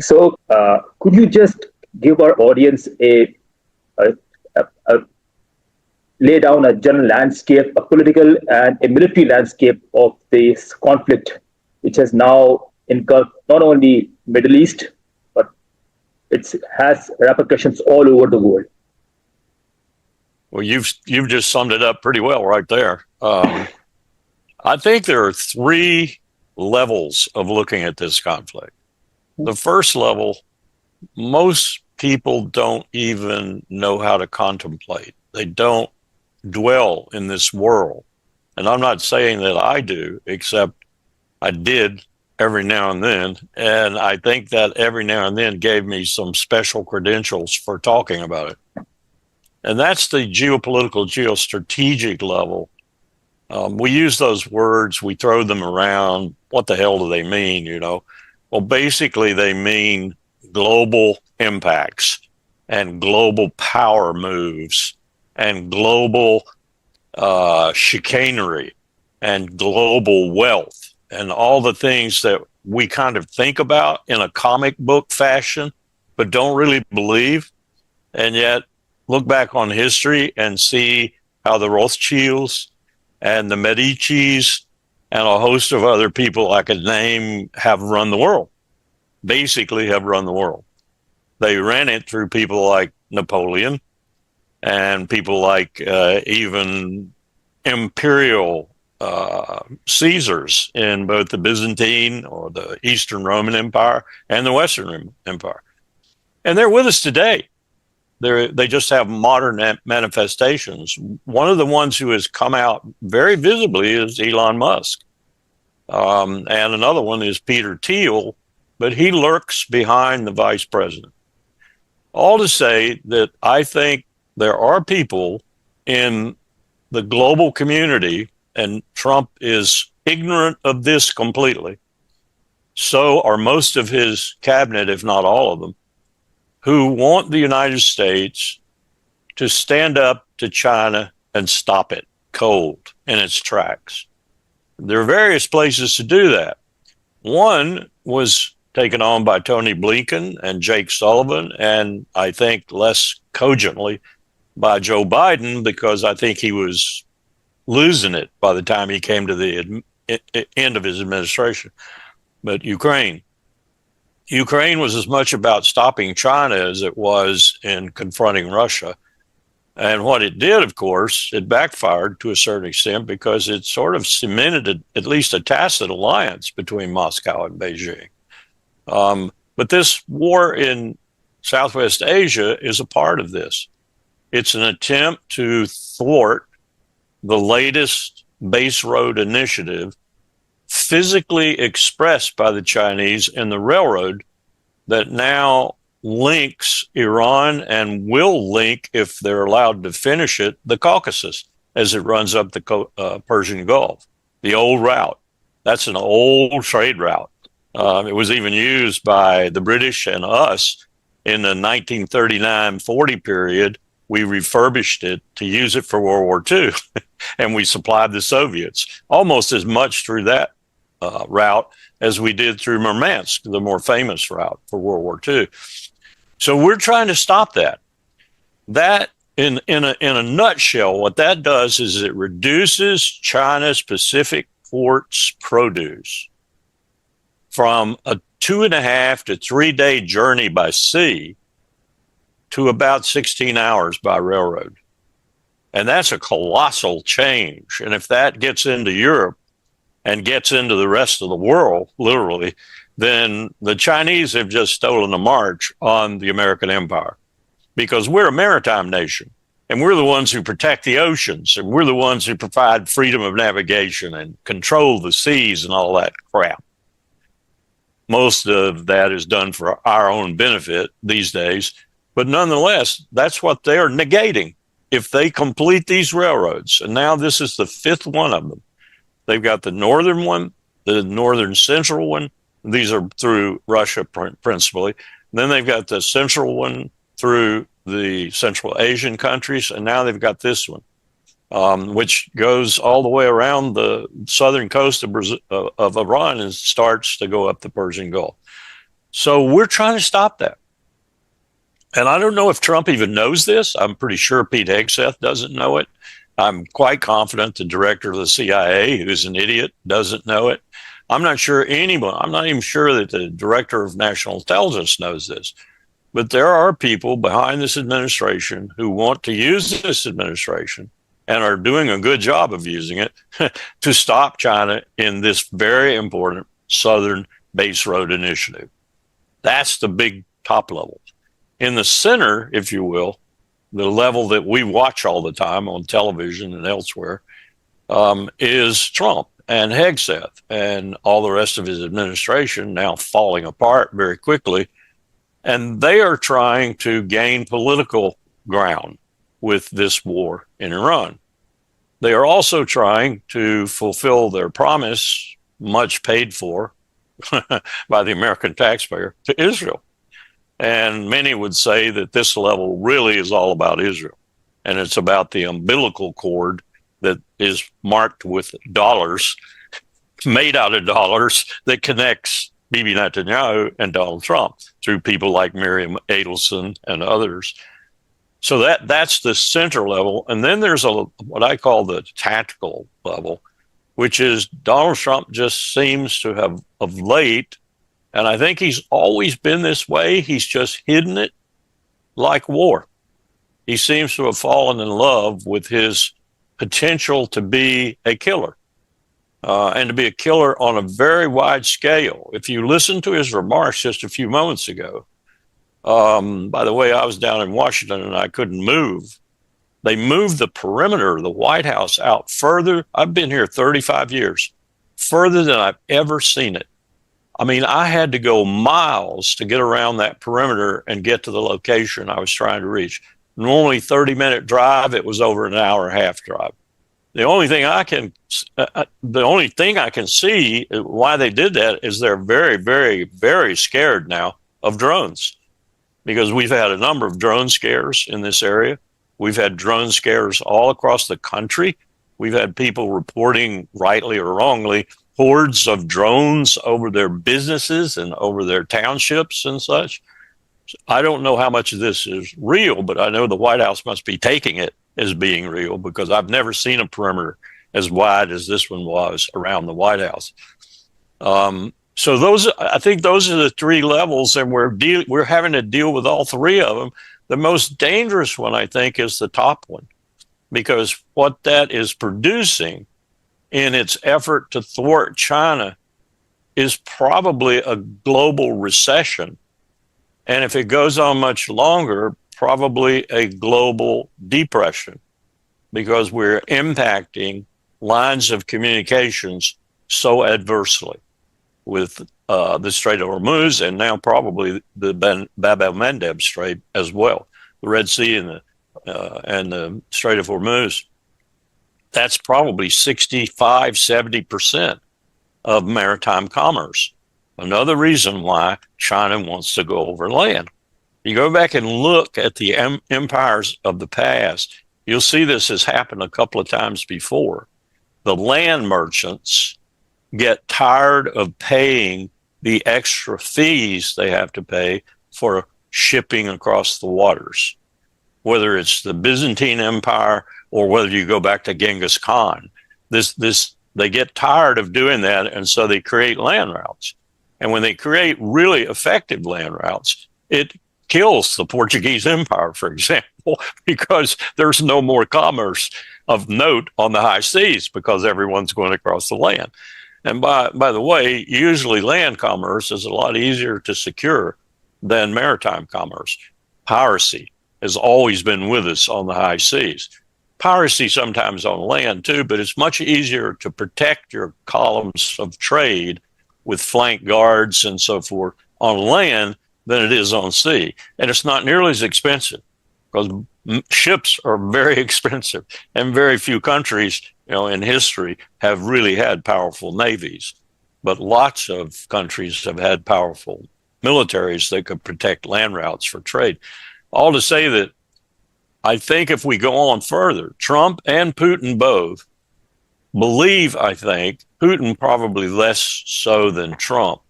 So, could you just give our audience a lay down a general landscape, a political and a military landscape of this conflict, which has now engulfed not only Middle East, but it has repercussions all over the world. Well, you've just summed it up pretty well right there. I think there are three levels of looking at this conflict. The first level, most people don't even know how to contemplate. They don't dwell in this world. And I'm not saying that I do, except I did every now and then. And I think that every now and then gave me some special credentials for talking about it. And that's the geopolitical, geostrategic level. We use those words, we throw them around. What the hell do they mean, you know? Well, basically, they mean global impacts and global power moves and global chicanery and global wealth and all the things that we kind of think about in a comic book fashion, but don't really believe. And yet look back on history and see how the Rothschilds and the Medicis and a host of other people I could name have run the world, basically have run the world. They ran it through people like Napoleon and people like even imperial Caesars in both the Byzantine or the Eastern Roman Empire and the Western Empire. And they're with us today. They just have modern manifestations. One of the ones who has come out very visibly is Elon Musk. And another one is Peter Thiel, but he lurks behind the vice president. All to say that I think there are people in the global community, and Trump is ignorant of this completely. So are most of his cabinet, if not all of them, who want the United States to stand up to China and stop it cold in its tracks. There are various places to do that. One was taken on by Tony Blinken and Jake Sullivan, and I think less cogently by Joe Biden, because I think he was losing it by the time he came to the end of his administration. But Ukraine was as much about stopping China as it was in confronting Russia. And what it did, of course, it backfired to a certain extent because it sort of cemented at least a tacit alliance between Moscow and Beijing. But this war in Southwest Asia is a part of this. It's an attempt to thwart the latest base road initiative physically expressed by the Chinese in the railroad that now links Iran and will link, if they're allowed to finish it, the Caucasus as it runs up the Persian Gulf, the old route. That's an old trade route. It was even used by the British and us in the 1939-40 period. We refurbished it to use it for World War II, and we supplied the Soviets almost as much through that route as we did through Murmansk, the more famous route for World War II. So we're trying to stop that. That, in a nutshell, what that does is it reduces China's Pacific ports produce from a 2.5 to 3 day journey by sea to about 16 hours by railroad. And that's a colossal change. And if that gets into Europe and gets into the rest of the world, literally, then the Chinese have just stolen a march on the American empire, because we're a maritime nation and we're the ones who protect the oceans and we're the ones who provide freedom of navigation and control the seas and all that crap. Most of that is done for our own benefit these days, but nonetheless, that's what they're negating if they complete these railroads. And now this is the fifth one of them. They've got the northern one, the northern central one. These are through Russia principally. Then they've got the central one through the Central Asian countries. And now they've got this one, which goes all the way around the southern coast of Iran and starts to go up the Persian Gulf. So we're trying to stop that. And I don't know if Trump even knows this. I'm pretty sure Pete Hegseth doesn't know it. I'm quite confident the director of the CIA, who's an idiot, doesn't know it. I'm not sure anyone, I'm not even sure that the director of national intelligence knows this. But there are people behind this administration who want to use this administration and are doing a good job of using it to stop China in this very important Southern Base Road Initiative. That's the big top level. In the center, if you will, the level that we watch all the time on television and elsewhere, is Trump and Hegseth and all the rest of his administration now falling apart very quickly. And they are trying to gain political ground with this war in Iran. They are also trying to fulfill their promise, much paid for by the American taxpayer, to Israel. And many would say that this level really is all about Israel. And it's about the umbilical cord that is marked with dollars, made out of dollars, that connects Bibi Netanyahu and Donald Trump through people like Miriam Adelson and others. So that's the center level. And then there's what I call the tactical level, which is Donald Trump just seems to have, of late, and I think he's always been this way, he's just hidden it like war. He seems to have fallen in love with his potential to be a killer. And to be a killer on a very wide scale. If you listen to his remarks just a few moments ago, by the way, I was down in Washington and I couldn't move. They moved the perimeter of the White House out further. I've been here 35 years, further than I've ever seen it. I mean, I had to go miles to get around that perimeter and get to the location I was trying to reach. Normally 30-minute drive, it was over an hour and a half drive. The only thing I can see why they did that is they're very, very, very scared now of drones, because we've had a number of drone scares in this area. We've had drone scares all across the country. We've had people reporting, rightly or wrongly, hordes of drones over their businesses and over their townships and such. I don't know how much of this is real, but I know the White House must be taking it as being real, because I've never seen a perimeter as wide as this one was around the White House. So I think those are the three levels, and we're having to deal with all three of them. The most dangerous one, I think, is the top one, because what that is producing in its effort to thwart China is probably a global recession. And if it goes on much longer, probably a global depression, because we're impacting lines of communications so adversely with the Strait of Hormuz, and now probably the Bab el-Mandeb Strait as well, the Red Sea and the Strait of Hormuz. That's probably 65, 70% of maritime commerce. Another reason why China wants to go over land. You go back and look at the empires of the past, you'll see this has happened a couple of times before. The land merchants get tired of paying the extra fees they have to pay for shipping across the waters, whether it's the Byzantine Empire or whether you go back to Genghis Khan. They get tired of doing that, and so they create land routes. And when they create really effective land routes, it kills the Portuguese Empire, for example, because there's no more commerce of note on the high seas because everyone's going across the land. And by the way, usually land commerce is a lot easier to secure than maritime commerce. Piracy has always been with us on the high seas. Piracy sometimes on land too, but it's much easier to protect your columns of trade with flank guards and so forth on land than it is on sea. And it's not nearly as expensive, because ships are very expensive, and very few countries, in history have really had powerful navies. But lots of countries have had powerful militaries that could protect land routes for trade. All to say that I think if we go on further, Trump and Putin both believe, I think, Putin probably less so than Trump,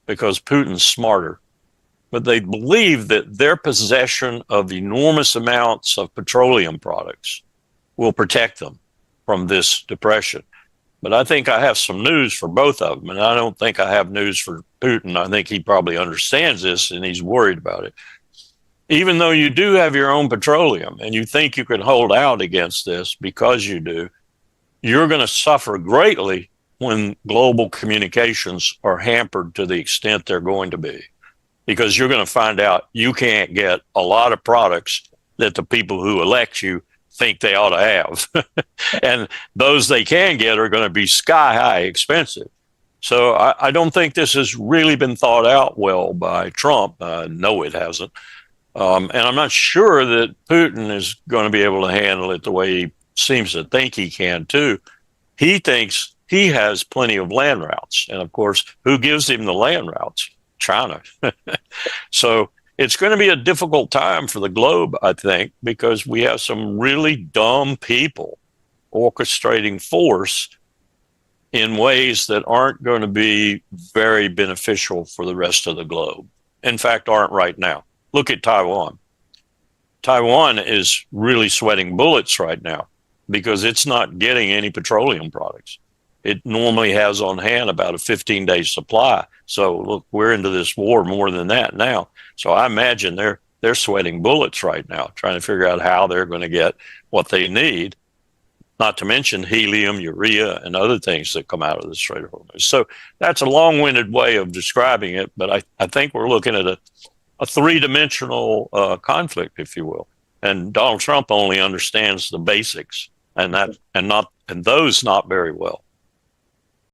because Putin's smarter. but they believe that their possession of enormous amounts of petroleum products will protect them from this depression. But I think I have some news for both of them, and I don't think I have news for Putin. I think he probably understands this and he's worried about it. Even though you do have your own petroleum and you think you can hold out against this because you do, you're going to suffer greatly when global communications are hampered to the extent they're going to be, because you're going to find out you can't get a lot of products that the people who elect you think they ought to have. And those they can get are going to be sky high expensive. So I don't think this has really been thought out well by Trump. No, it hasn't. And I'm not sure that Putin is going to be able to handle it the way he seems to think he can too. He thinks he has plenty of land routes. And of course, who gives him the land routes? China. So it's going to be a difficult time for the globe, I think, because we have some really dumb people orchestrating force in ways that aren't going to be very beneficial for the rest of the globe. In fact, aren't right now. Look at Taiwan. Taiwan is really sweating bullets right now because it's not getting any petroleum products. It normally has on hand about a 15-day supply. So look, we're into this war more than that now. So I imagine they're sweating bullets right now, trying to figure out how they're going to get what they need, not to mention helium, urea, and other things that come out of the Strait of Hormuz. So that's a long-winded way of describing it, but I think we're looking at a three-dimensional conflict, if you will. And Donald Trump only understands the basics, and those not very well.